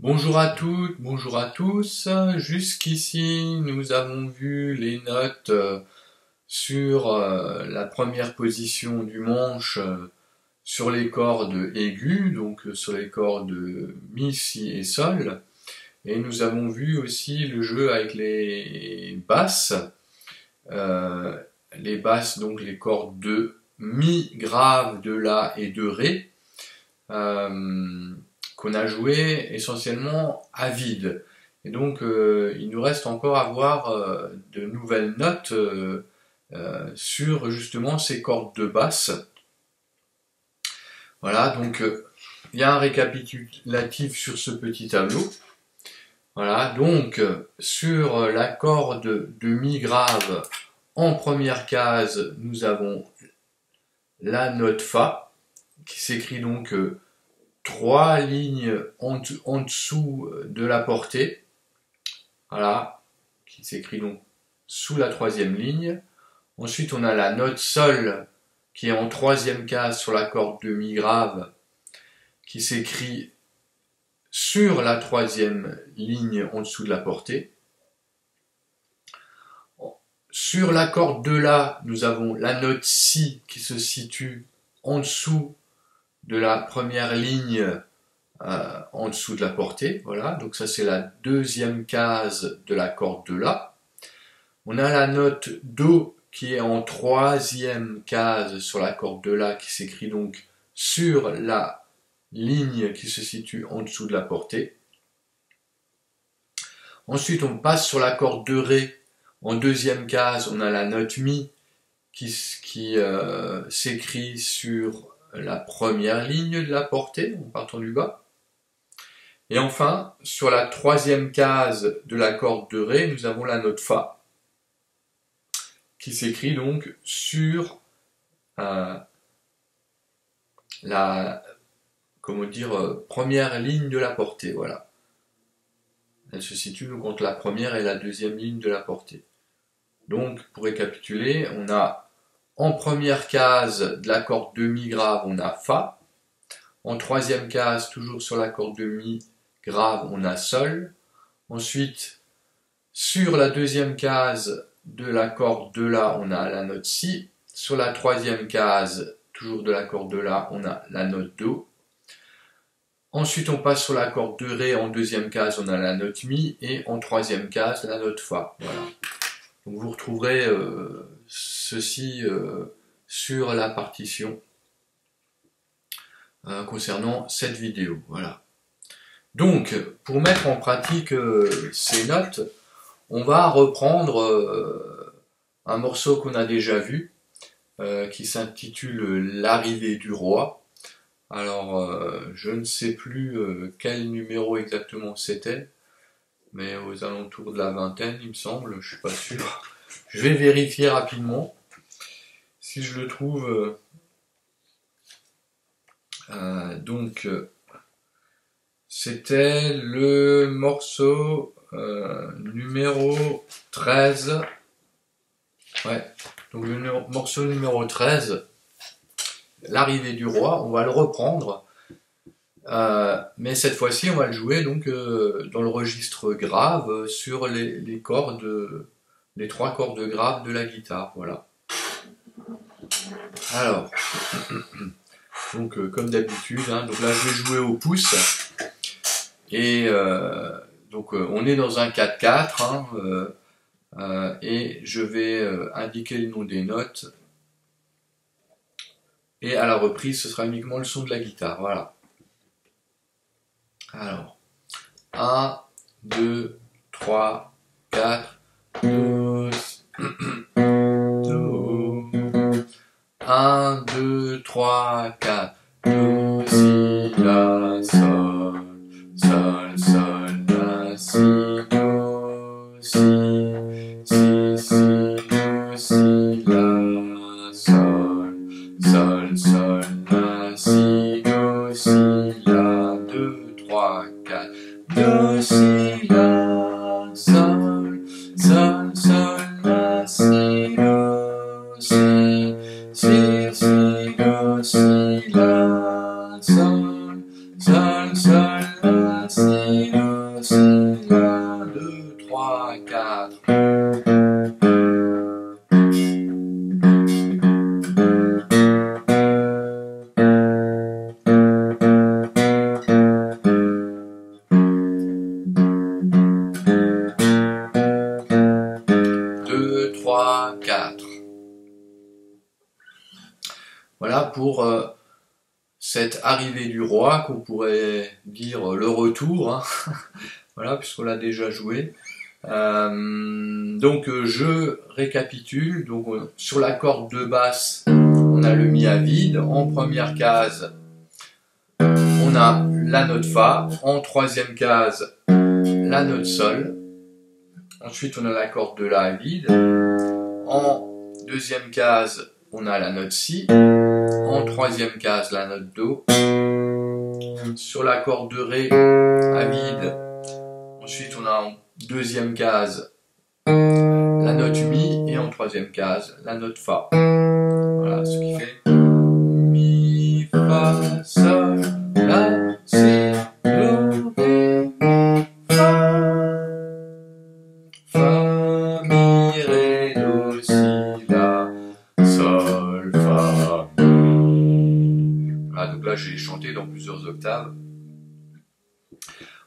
Bonjour à toutes, bonjour à tous. Jusqu'ici, nous avons vu les notes sur la première position du manche sur les cordes aiguës, donc sur les cordes Mi, Si et Sol. Et nous avons vu aussi le jeu avec les basses. Donc les cordes de Mi grave, de La et de Ré. Qu'on a joué essentiellement à vide. Et donc il nous reste encore à voir de nouvelles notes sur justement ces cordes de basse. Voilà, donc il y a un récapitulatif sur ce petit tableau. Voilà, donc sur la corde de Mi grave, en première case, nous avons la note Fa, qui s'écrit donc 3 lignes en dessous de la portée, voilà, qui s'écrit donc sous la troisième ligne. Ensuite, on a la note Sol, qui est en troisième case sur la corde de Mi grave, qui s'écrit sur la troisième ligne en dessous de la portée. Sur la corde de La, nous avons la note Si, qui se situe en dessous de la première ligne en dessous de la portée, voilà, donc ça c'est la deuxième case de la corde de La. On a la note Do qui est en troisième case sur la corde de La, qui s'écrit donc sur la ligne qui se situe en dessous de la portée. Ensuite on passe sur la corde de Ré, en deuxième case on a la note Mi qui s'écrit sur la première ligne de la portée, en partant du bas. Et enfin, sur la troisième case de la corde de Ré, nous avons la note Fa, qui s'écrit donc sur la première ligne de la portée. Voilà. Elle se situe donc entre la première et la deuxième ligne de la portée. Donc, pour récapituler, on a en première case de la corde de Mi grave, on a Fa. En troisième case, toujours sur la corde de Mi grave, on a Sol. Ensuite, sur la deuxième case de la corde de La, on a la note Si. Sur la troisième case, toujours de la corde de La, on a la note Do. Ensuite, on passe sur la corde de Ré. En deuxième case, on a la note Mi. Et en troisième case, la note Fa. Voilà. Donc vous retrouverez ceci sur la partition concernant cette vidéo. Voilà. Donc, pour mettre en pratique ces notes, on va reprendre un morceau qu'on a déjà vu, qui s'intitule L'arrivée du roi. Alors, je ne sais plus quel numéro exactement c'était, mais aux alentours de la vingtaine, il me semble, je suis pas sûr. Je vais vérifier rapidement si je le trouve. Donc, c'était le morceau numéro 13. Ouais, donc le morceau numéro 13, L'arrivée du roi. On va le reprendre. Mais cette fois-ci, on va le jouer donc dans le registre grave sur les cordes, les 3 cordes graves de la guitare. Voilà. Alors, donc comme d'habitude, hein, donc là je vais jouer au pouce. Et donc on est dans un 4/4, hein, et je vais indiquer le nom des notes. Et à la reprise, ce sera uniquement le son de la guitare. Voilà. Alors, 1, 2, 3, 4, Do, Do. 1, 2, 3, 4, Do, Si, La, Sol, Sol, Sol, La, Si, Do, Si, Si, Si, Do, Si, La, Sol, Sol, Sol, La, Si, Do, Si, La, 2, 3, 4, Do, Si, La, Sol, Sol, Sol, La, Si, Do, Si, Si, Si, Do, Si, La, Sol, Sol, Sol, La, Si, Do. Voilà pour cette arrivée du roi, qu'on pourrait dire le retour, hein. Voilà, puisqu'on l'a déjà joué. Donc je récapitule. Donc sur la corde de basse, on a le mi à vide. En première case, on a la note fa. En troisième case, la note sol. Ensuite, on a la corde de la à vide. En deuxième case, on a la note si. En troisième case, la note do. Sur la corde de ré à vide, ensuite on a en deuxième case la note mi et en troisième case la note fa. Voilà ce qui fait mi, fa, sol, la, si, do, ré, mi, fa, mi, ré, do, si, la, sol, fa, mi. Voilà, donc là j'ai chanté dans plusieurs octaves.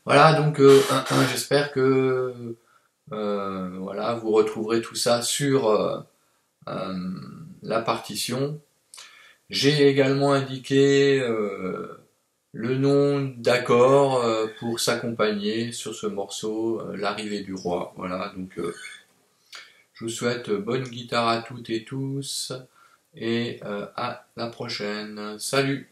Voilà, donc j'espère que voilà, vous retrouverez tout ça sur la partition. J'ai également indiqué le nom d'accord pour s'accompagner sur ce morceau, l'arrivée du roi. Voilà, donc je vous souhaite bonne guitare à toutes et tous et à la prochaine. Salut!